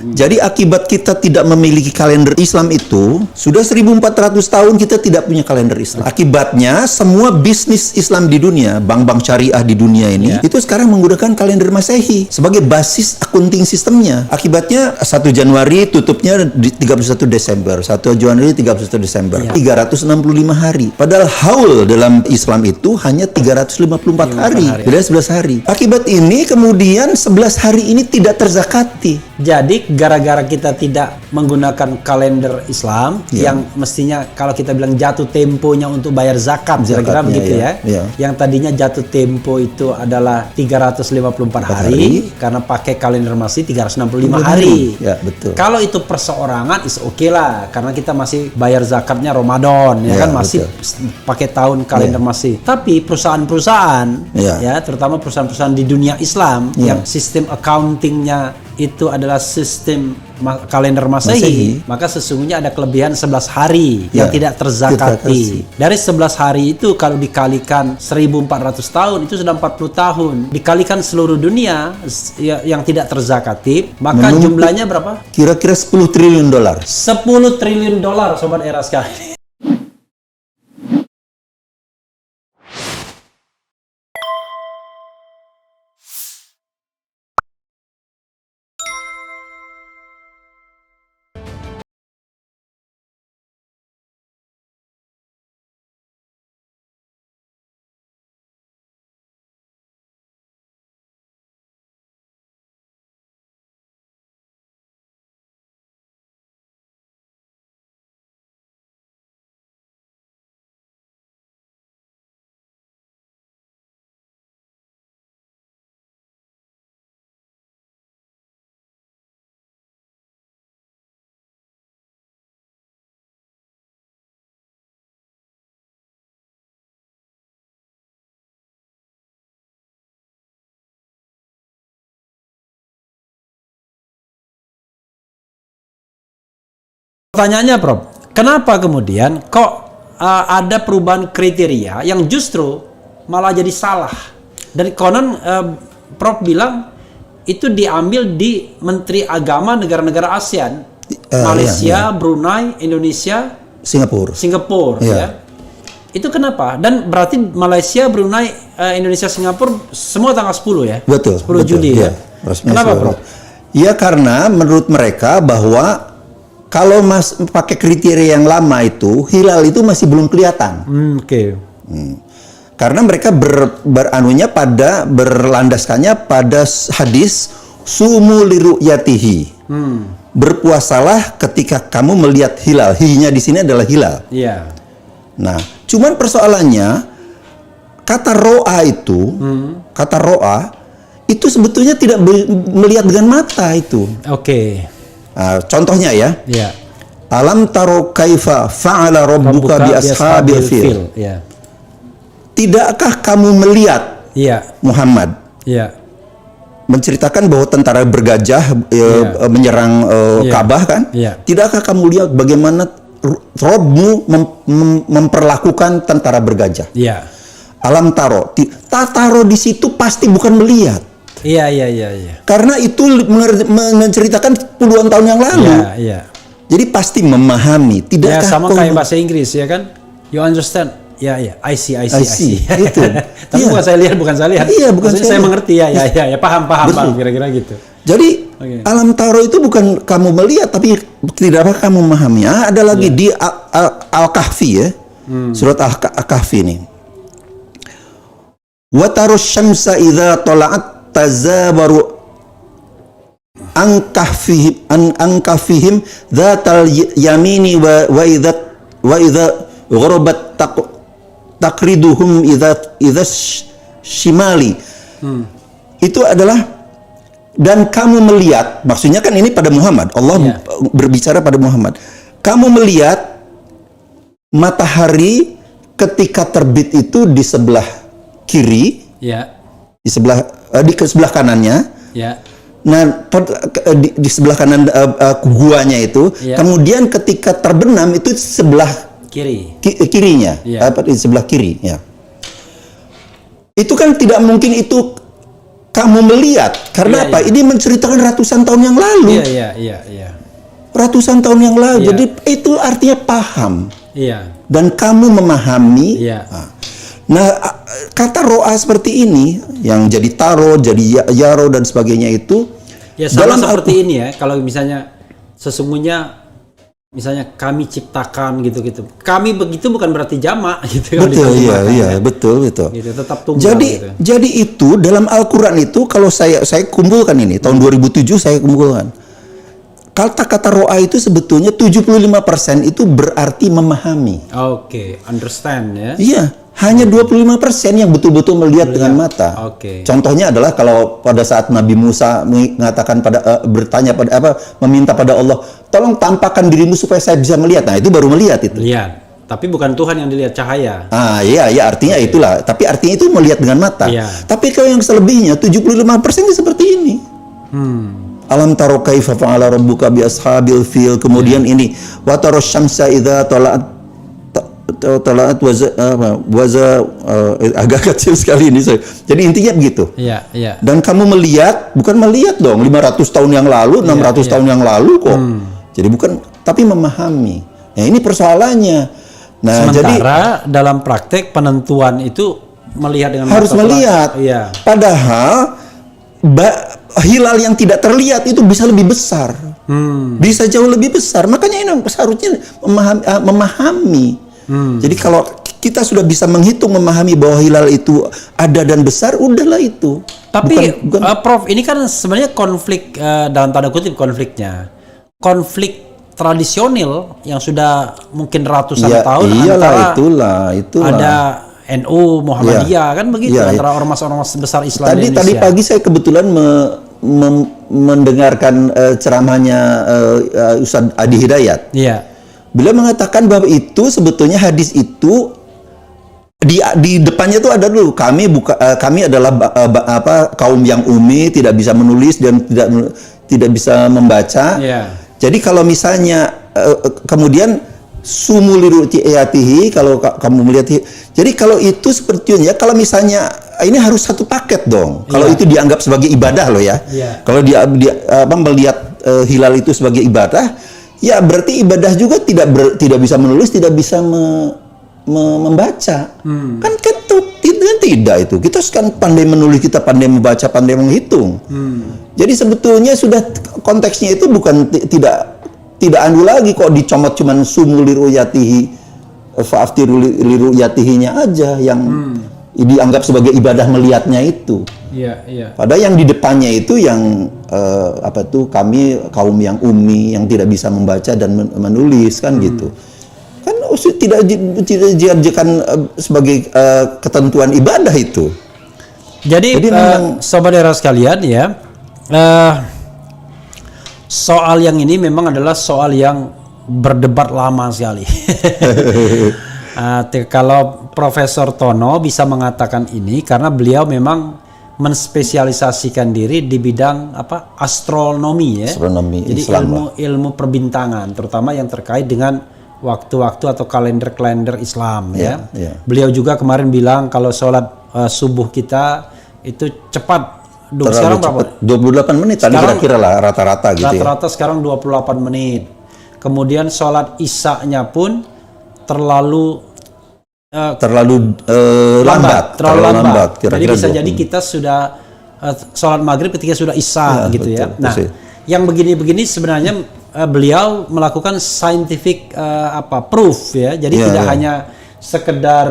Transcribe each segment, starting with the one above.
Jadi akibat kita tidak memiliki kalender Islam itu, sudah 1400 tahun kita tidak punya kalender Islam. Akibatnya semua bisnis Islam di dunia, bank-bank syariah di dunia ini, itu sekarang menggunakan kalender Masehi sebagai basis accounting sistemnya. Akibatnya 1 Januari tutupnya di 31 Desember, 1 Januari 31 Desember, 365 hari. Padahal haul dalam Islam itu hanya 354 hari, beda 11 hari. Akibat ini kemudian 11 hari ini tidak terzakati. Jadi gara-gara kita tidak menggunakan kalender Islam yang mestinya kalau kita bilang jatuh temponya untuk bayar zakat, kira-kira begitu ya. Yang tadinya jatuh tempo itu adalah 354 hari karena pakai kalender masih 365 hari. Ya, betul. Kalau itu perseorangan is oke lah karena kita masih bayar zakatnya Ramadan ya kan masih pakai tahun kalender masih. Tapi perusahaan-perusahaan ya terutama perusahaan-perusahaan di dunia Islam yang sistem accountingnya itu adalah sistem kalender Masehi, maka sesungguhnya ada kelebihan 11 hari yang tidak terzakati. Dari 11 hari itu kalau dikalikan 1400 tahun itu sudah 40 tahun. Dikalikan seluruh dunia yang tidak terzakati, maka jumlahnya berapa? Kira-kira 10 triliun dolar. 10 triliun dolar sobat era sekali. Pertanyaannya, Prof, kenapa kemudian kok ada perubahan kriteria yang justru malah jadi salah? Dan konon Prof bilang itu diambil di Menteri Agama negara-negara ASEAN, Malaysia, Brunei, Indonesia, Singapura, ya. Itu kenapa? Dan berarti Malaysia, Brunei, Indonesia, Singapura semua tanggal 10 ya? Betul. 10 Juli ya. Kenapa, Prof? Ya karena menurut mereka bahwa kalau pakai kriteria yang lama itu, hilal itu masih belum kelihatan. Karena mereka berlandaskannya pada hadis sumu liru'yatihi. Berpuasalah ketika kamu melihat hilal. Hi-nya di sini adalah hilal. Nah, cuman persoalannya kata ro'a itu sebetulnya tidak melihat dengan mata itu. Contohnya ya, alam taro kaifa fa'ala rabbuka bi ashabil fil. Tidakkah kamu melihat Muhammad menceritakan bahwa tentara bergajah menyerang Ka'bah kan? Tidakkah kamu lihat bagaimana Robmu memperlakukan tentara bergajah? Alam taro, taro di situ pasti bukan melihat. Karena itu menceritakan puluhan tahun yang lalu. Jadi pasti memahami. Tidakkah sama kayak bahasa Inggris ya kan? You understand? I see. Itu. Tapi bukan saya lihat. Iya, bukan saya mengerti ya. Paham kira-kira gitu. Jadi alam taro itu bukan kamu melihat, tapi tidakkah kamu memahami? Ada lagi di Al-Kahfi ya. Surat Al-Kahfi ini. Wa tarus syamsa idza tala'at tazabaru angkafihim dzatal yamini wa idza gharabat takriduhum idza shimali. Itu adalah dan kamu melihat, maksudnya kan ini pada Muhammad. Allah berbicara pada Muhammad. Kamu melihat matahari ketika terbit itu di sebelah kiri, di sebelah kanannya. Nah, di sebelah kanan guanya itu. Kemudian ketika terbenam itu sebelah kirinya, di sebelah kiri. Itu kan tidak mungkin itu kamu melihat. Karena apa? Ini menceritakan ratusan tahun yang lalu. Iya. Ratusan tahun yang lalu. Jadi itu artinya paham. Iya. Dan kamu memahami. Iya. Nah, kata ro'a seperti ini yang jadi taro, jadi yaro dan sebagainya itu Ya sama seperti ini ya. Kalau misalnya sesungguhnya misalnya kami ciptakan gitu. Kami begitu bukan berarti jamak gitu. Betul, iya, betul. Gitu, tetap tunggal. Jadi itu dalam Al-Qur'an itu kalau saya kumpulkan ini tahun 2007 saya kumpulkan. Kata-kata ro'a itu sebetulnya 75% itu berarti memahami. Oke, understand ya. Iya, hanya 25% yang betul-betul melihat dengan mata. Oke. Contohnya adalah kalau pada saat Nabi Musa mengatakan bertanya pada meminta pada Allah, tolong tampakkan dirimu supaya saya bisa melihat. Nah, itu baru melihat itu. Lihat. Tapi bukan Tuhan yang dilihat, cahaya. Iya, artinya itulah. Tapi artinya itu melihat dengan mata. Iya. Tapi kalau yang selebihnya 75% itu seperti ini. Alam taro kaifa fa'ala rabbuka bi ashabil fil. Kemudian ini wa taras syamsa idza tala'at agak kecil sekali ini. Jadi intinya begitu. Iya. Dan kamu melihat, bukan melihat dong 500 tahun yang lalu, 600 tahun yang lalu kok. Jadi bukan, tapi memahami. Nah, ini persoalannya. Nah, sementara dalam praktek penentuan itu melihat dengan harus melihat. Iya. Padahal hilal yang tidak terlihat itu bisa lebih besar. Bisa jauh lebih besar. Makanya ini seharusnya memahami. Jadi kalau kita sudah bisa menghitung, memahami bahwa hilal itu ada dan besar, udahlah itu. Tapi Prof, ini kan sebenarnya konflik dalam tanda kutip konfliknya. Konflik tradisional yang sudah mungkin ratusan tahun antara itulah. ada NU, Muhammadiyah kan begitu antara ormas-ormas besar Islam di Indonesia. Tadi pagi saya kebetulan mendengarkan ceramahnya Ustaz Adi Hidayat. Iya. Beliau mengatakan bahwa itu sebetulnya hadis itu di depannya tuh ada dulu kami adalah kaum yang umi, tidak bisa menulis dan tidak bisa membaca. Iya. Jadi kalau misalnya kemudian sumuliru ti'atihi, kalau kamu melihat, jadi kalau itu sepertinya kalau misalnya ini harus satu paket dong. Kalau itu dianggap sebagai ibadah loh ya. Kalau dia melihat hilal itu sebagai ibadah, ya berarti ibadah juga tidak bisa menulis, tidak bisa membaca. Kan tidak itu. Kita kan pandai menulis, kita pandai membaca, pandai menghitung. Jadi sebetulnya sudah konteksnya itu bukan tidak anu lagi kok dicomot cuman sumul liruyatihi fa'aftiru liruyatihinya aja yang dianggap sebagai ibadah melihatnya itu. Iya. Padahal yang di depannya itu yang kami kaum yang umi yang tidak bisa membaca dan menulis kan gitu. Kan tidak dijadikan sebagai ketentuan ibadah itu. Jadi memang, sobat era sekalian ya, soal yang ini memang adalah soal yang berdebat lama sekali. Kalau Profesor Tono bisa mengatakan ini karena beliau memang menspesialisasikan diri di bidang astronomi ya. Astronomi. Jadi ilmu perbintangan, terutama yang terkait dengan waktu-waktu atau kalender Islam ya. Beliau juga kemarin bilang kalau sholat subuh kita itu cepat. Sekarang berapa? 28 menit tadi kira-kira lah rata-rata gitu rata-rata sekarang 28 menit. Kemudian sholat isya-nya pun terlalu lambat. Jadi bisa jadi kita sudah sholat maghrib ketika sudah isya gitu ya. Nah, yang begini-begini sebenarnya beliau melakukan scientific proof ya. Jadi tidak hanya sekedar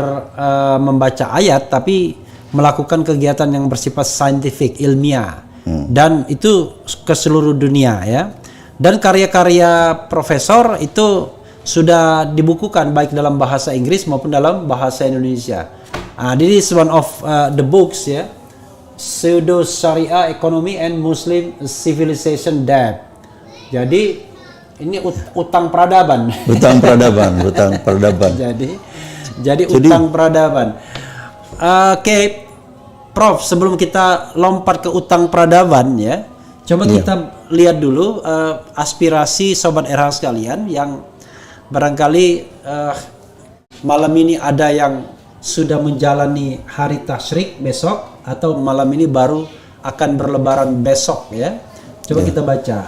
membaca ayat, tapi melakukan kegiatan yang bersifat saintifik, ilmiah, dan itu ke seluruh dunia ya. Dan karya-karya profesor itu sudah dibukukan baik dalam bahasa Inggris maupun dalam bahasa Indonesia. This is one of the books ya, Pseudo Sharia Economy and Muslim Civilization Debt. Jadi ini utang peradaban. Utang peradaban. Jadi utang peradaban. Oke, Prof, sebelum kita lompat ke utang peradaban ya, coba kita lihat dulu aspirasi sobat RH sekalian yang barangkali malam ini ada yang sudah menjalani hari tasyrik besok atau malam ini baru akan berlebaran besok ya. Coba kita baca.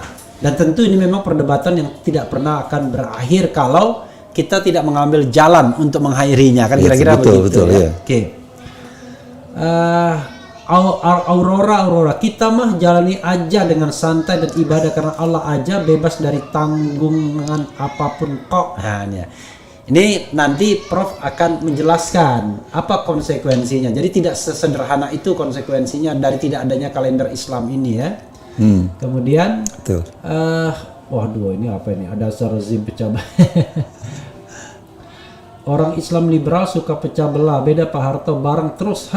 Dan tentu ini memang perdebatan yang tidak pernah akan berakhir kalau kita tidak mengambil jalan untuk mengakhirinya, kan kira-kira begitu. Ya? Oke. Aurora, kita mah jalani aja dengan santai dan ibadah karena Allah aja, bebas dari tanggungan apapun kok. Nah, ini nanti Prof akan menjelaskan apa konsekuensinya. Jadi tidak sesederhana itu konsekuensinya dari tidak adanya kalender Islam ini ya. Kemudian, waduh ini apa ini? Ada rezim pecah belah. Orang Islam liberal suka pecah belah. Beda Pak Harto bareng terus,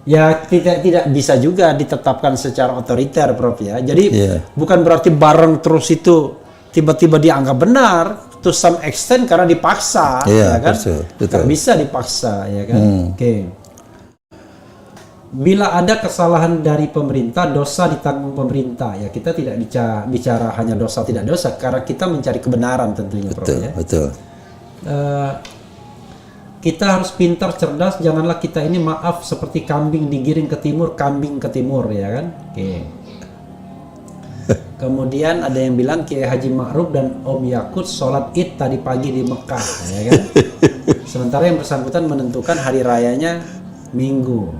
Ya tidak bisa juga ditetapkan secara otoriter, Prof ya. Jadi bukan berarti bareng terus itu tiba-tiba dianggap benar to some extent karena dipaksa, ya kan? Betul. Bisa dipaksa, ya kan? Oke. Bila ada kesalahan dari pemerintah, dosa ditanggung pemerintah. Ya kita tidak bicara hanya dosa tidak dosa, karena kita mencari kebenaran tentunya, Prof ya. Betul. Kita harus pintar, cerdas, janganlah kita ini maaf seperti kambing digiring ke timur, kambing ke timur, ya kan? Oke. Kemudian ada yang bilang Kiai Haji Ma'ruf dan Om Yakut sholat Id tadi pagi di Mekah, ya kan? Sementara yang bersangkutan menentukan hari rayanya Minggu.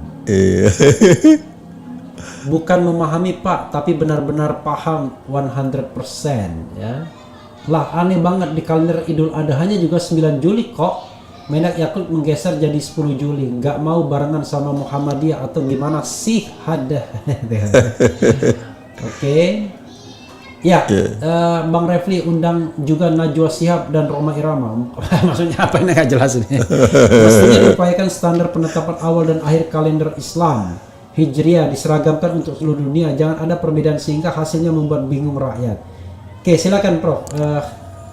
Bukan memahami Pak, tapi benar-benar paham 100%, ya. Lah aneh banget di kalender Idul Adha-nya juga 9 Juli kok. Menak Yakut menggeser jadi 10 Juli. Nggak mau barengan sama Muhammadiyah atau gimana sih? Ada. Oke. Ya, Bang Refli undang juga Najwa Shihab dan Roma Irama. Maksudnya apa ini nggak jelas ini. Mestinya diupayakan standar penetapan awal dan akhir kalender Islam Hijriah diseragamkan untuk seluruh dunia. Jangan ada perbedaan sehingga hasilnya membuat bingung rakyat. Oke, silakan Prof.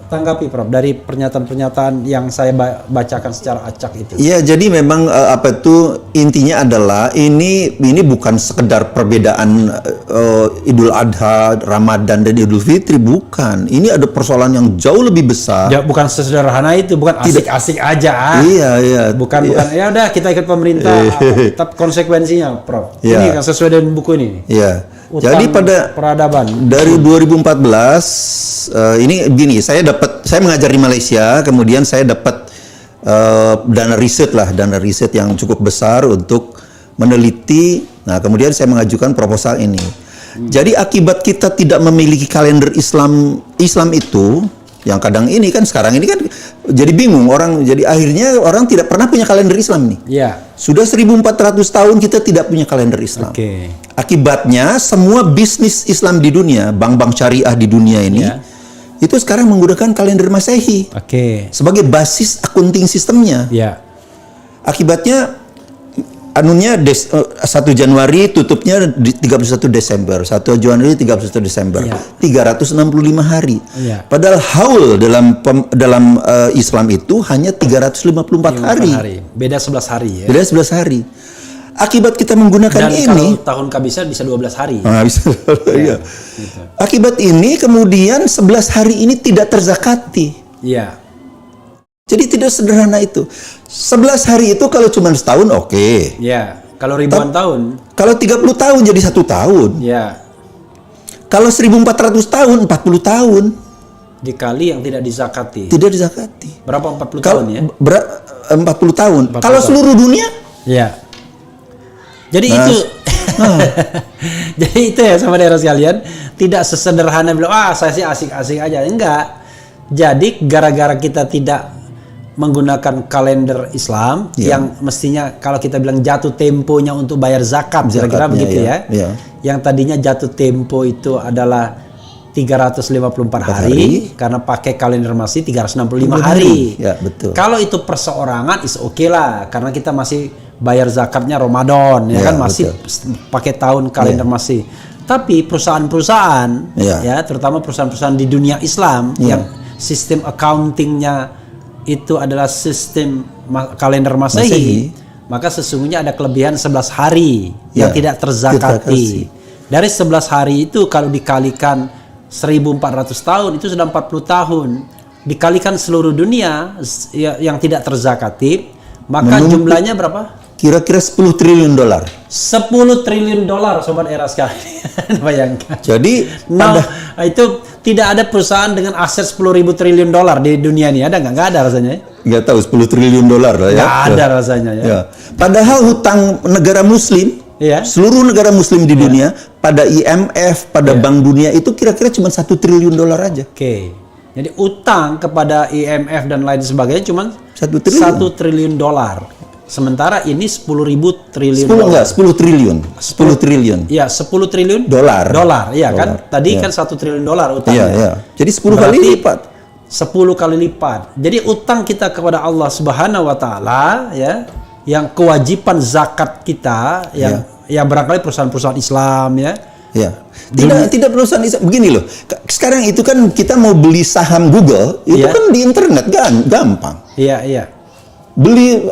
Tanggapi Prof dari pernyataan-pernyataan yang saya bacakan secara acak itu. Iya, jadi memang intinya adalah ini bukan sekedar perbedaan Idul Adha, Ramadan dan Idul Fitri, bukan. Ini ada persoalan yang jauh lebih besar. Ya, bukan sesederhana itu, bukan asik-asik aja. Iya. Bukan ya udah kita ikut pemerintah, tetap konsekuensinya, Prof. Ini kan sesuai dengan buku ini. Iya. Jadi pada peradaban dari 2014 ini gini, saya mengajar di Malaysia, kemudian saya dapat dana riset yang cukup besar untuk meneliti. Nah, kemudian saya mengajukan proposal ini. Jadi akibat kita tidak memiliki kalender Islam itu, yang kadang ini kan sekarang ini kan jadi bingung orang, jadi akhirnya orang tidak pernah punya kalender Islam nih. Iya. Sudah 1400 tahun kita tidak punya kalender Islam. Akibatnya semua bisnis Islam di dunia, bank-bank syariah di dunia ini, itu sekarang menggunakan kalender Masehi sebagai basis accounting sistemnya. Akibatnya 1 Januari tutupnya di 31 Desember, 1 Januari 31 Desember, 365 hari. Padahal haul dalam Islam itu hanya 354 hari. Beda 11 hari ya. Beda 11 hari. Akibat kita menggunakan dan ini, kalau tahun kabisat bisa 12 hari. Bisa. Iya. Gitu. Akibat ini kemudian 11 hari ini tidak terzakati. Iya. Jadi tidak sederhana itu. 11 hari itu kalau cuma setahun oke. Iya. Kalau ribuan tahun. Kalau 30 tahun jadi 1 tahun. Iya. Kalau 1400 tahun 40 tahun. Dikali yang tidak dizakati. Tidak dizakati. Berapa 40 tahun ya? 40 tahun. Kalau seluruh dunia? Iya. Jadi jadi itu ya sama daerah sekalian, tidak sesederhana bilang saya sih asik-asik aja, enggak. Jadi gara-gara kita tidak menggunakan kalender Islam yang mestinya kalau kita bilang jatuh temponya untuk bayar zakat, kira-kira begitu ya. Yang tadinya jatuh tempo itu adalah 354 hari karena pakai kalender masih 365 hari. Ya, betul. Kalau itu perseorangan is oke lah karena kita masih bayar zakatnya Ramadan ya kan, masih pakai tahun kalender masih. Tapi perusahaan-perusahaan ya terutama perusahaan-perusahaan di dunia Islam yang sistem accountingnya itu adalah sistem kalender Masehi, maka sesungguhnya ada kelebihan 11 hari yang tidak terzakati. Dari 11 hari itu kalau dikalikan 1400 tahun itu sudah 40 tahun. Dikalikan seluruh dunia yang tidak terzakati, maka jumlahnya berapa? kira-kira 10 triliun dolar. 10 triliun dolar, sobat era sekalian. Bayangkan. Jadi itu tidak ada perusahaan dengan aset 10.000 triliun dolar di dunia ini. Ada nggak? Nggak ada rasanya. Nggak tahu 10 triliun dolar lah ya. Nggak ada rasanya ya. Ya. Padahal hutang negara Muslim, seluruh negara Muslim di dunia, pada IMF, pada Bank Dunia itu kira-kira cuma 1 triliun dolar aja. Oke. Jadi utang kepada IMF dan lain sebagainya cuma 1 triliun. 1 triliun dolar. Sementara ini 10.000 triliun 10 triliun. 10 triliun. Iya, 10 triliun dolar. Iya kan? Tadi kan 1 triliun dolar utangnya. Iya. Jadi 10 kali lipat. 10 kali lipat. Jadi utang kita kepada Allah Subhanahu wa taala ya, yang kewajiban zakat kita yang barangkali perusahaan-perusahaan Islam ya. Ya. Tidak perusahaan Islam. Begini loh. Sekarang itu kan kita mau beli saham Google, itu kan di internet gampang. Iya. Beli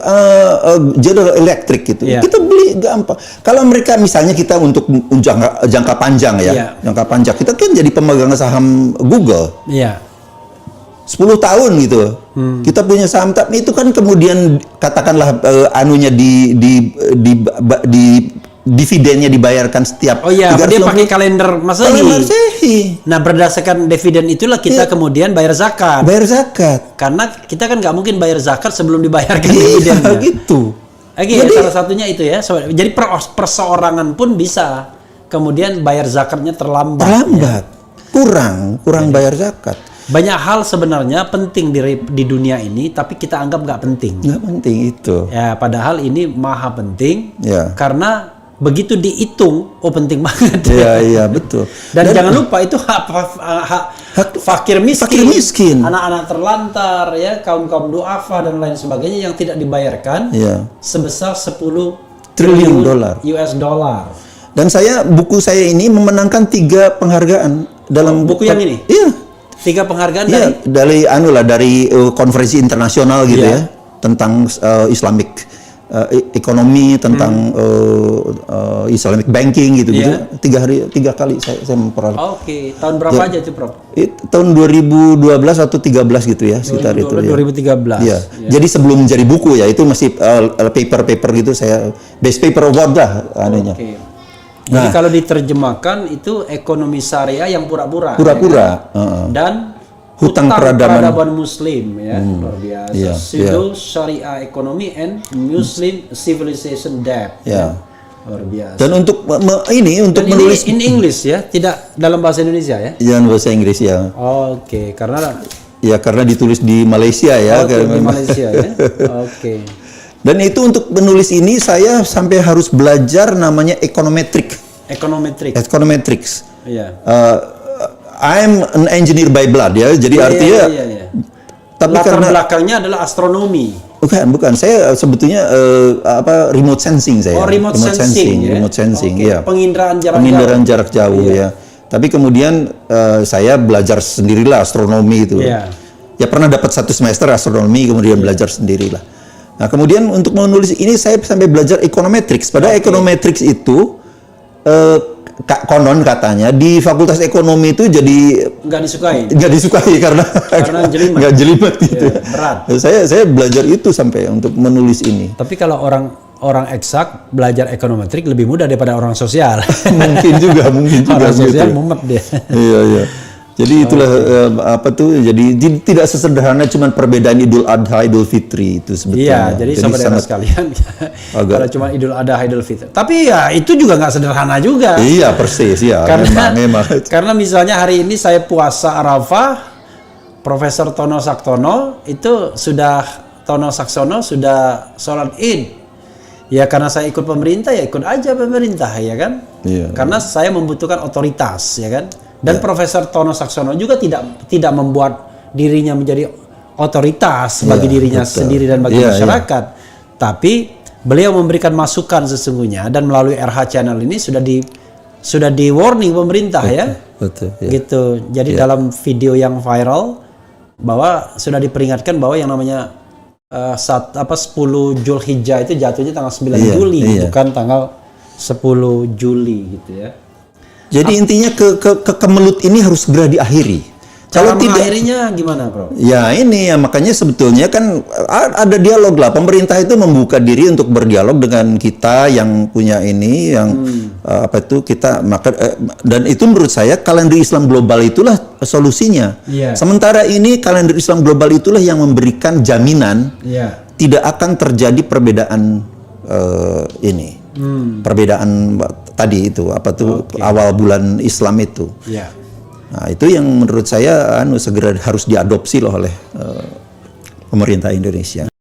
General Electric gitu, kita beli gampang. Kalau mereka misalnya kita untuk jangka panjang jangka panjang, kita kan jadi pemegang saham Google. Iya. 10 tahun gitu. Kita punya saham, tapi itu kan kemudian katakanlah anunya di dividennya dibayarkan setiap. Oh iya, dia pakai kalender Masehi. Nah, berdasarkan dividen itulah kita kemudian bayar zakat. Karena kita kan nggak mungkin bayar zakat sebelum dibayarkan dividennya. Gitu. Jadi salah satunya itu ya. Jadi perseorangan pun bisa kemudian bayar zakatnya terlambat. Kurang bayar zakat. Banyak hal sebenarnya penting di dunia ini, tapi kita anggap nggak penting. Nggak penting itu. Ya, padahal ini maha penting. Karena begitu dihitung, penting banget. Iya, betul. Dan jangan lupa itu hak fakir miskin, anak-anak terlantar, ya, kaum duafa dan lain sebagainya yang tidak dibayarkan sebesar 10 triliun dolar. US dollar. Dan buku saya ini memenangkan 3 penghargaan dalam buku yang ini. Iya. 3 penghargaan dari konferensi internasional gitu ya, tentang Islamic ekonomi, tentang Islamic banking gitu. 3 kali saya memperoleh. Oke. Tahun berapa aja itu, Prof? Tahun 2012 atau 13 gitu ya, sekitar itu. 2013. Iya. Jadi sebelum jadi buku ya, itu masih paper gitu, saya best paper award lah anunya. Oke. Jadi kalau diterjemahkan itu ekonomi syariah yang pura-pura. Dan hutang peradaban Muslim ya, luar biasa. Pseudo Syariah Economy and Muslim Civilization Debt. Luar biasa. Dan untuk menulis in English ya, tidak dalam bahasa Indonesia ya? Jangan bahasa Inggris ya. Oke, karena ditulis di Malaysia ya. Di Malaysia ya. Oke. Dan itu untuk menulis ini saya sampai harus belajar namanya econometrics. Iya. I'm an engineer by blood ya. Jadi artinya tapi latar belakangnya adalah astronomi. Bukan. Saya sebetulnya remote sensing saya. Remote sensing. Ya. Penginderaan jarak jauh ya. Tapi kemudian saya belajar sendirilah astronomi itu. Ya pernah dapat 1 semester astronomi, kemudian belajar sendirilah. Nah, kemudian untuk menulis ini saya sampai belajar econometrics. Padahal econometrics itu konon katanya di Fakultas Ekonomi itu jadi nggak disukai karena nggak jelimet gitu. Berat. Saya belajar itu sampai untuk menulis ini. Tapi kalau orang eksak belajar econometrics lebih mudah daripada orang sosial. mungkin juga orang sosial gitu. mumet dia. Iya. Jadi itulah jadi tidak sesederhana cuman perbedaan Idul Adha Idul Fitri itu sebetulnya. Iya, jadi saudara sekalian kalau cuma Idul Adha Idul Fitri. Tapi ya itu juga nggak sederhana juga. Iya, persis ya. Karena misalnya hari ini saya puasa Arafah, Profesor Tono Saksono sudah sholat Id. Ya karena saya ikut pemerintah ya ikut aja pemerintah ya kan. Iya. Karena saya membutuhkan otoritas ya kan. Dan Profesor Tono Saksono juga tidak membuat dirinya menjadi otoritas bagi dirinya sendiri dan bagi masyarakat. Tapi beliau memberikan masukan sesungguhnya, dan melalui RH Channel ini sudah di warning pemerintah gitu. Jadi dalam video yang viral bahwa sudah diperingatkan bahwa yang namanya 10 Zulhijjah itu jatuhnya tanggal 9 Juli bukan tanggal 10 Juli gitu ya. Jadi intinya kemelut ini harus segera diakhiri. Cara mengakhirinya gimana, Bro? Ya ini ya makanya sebetulnya kan ada dialog lah. Pemerintah itu membuka diri untuk berdialog dengan kita yang punya ini, yang dan itu menurut saya kalender Islam global itulah solusinya. Sementara ini kalender Islam global itulah yang memberikan jaminan tidak akan terjadi perbedaan perbedaan tadi itu awal bulan Islam itu. Nah, itu yang menurut saya segera harus diadopsi loh oleh pemerintah Indonesia.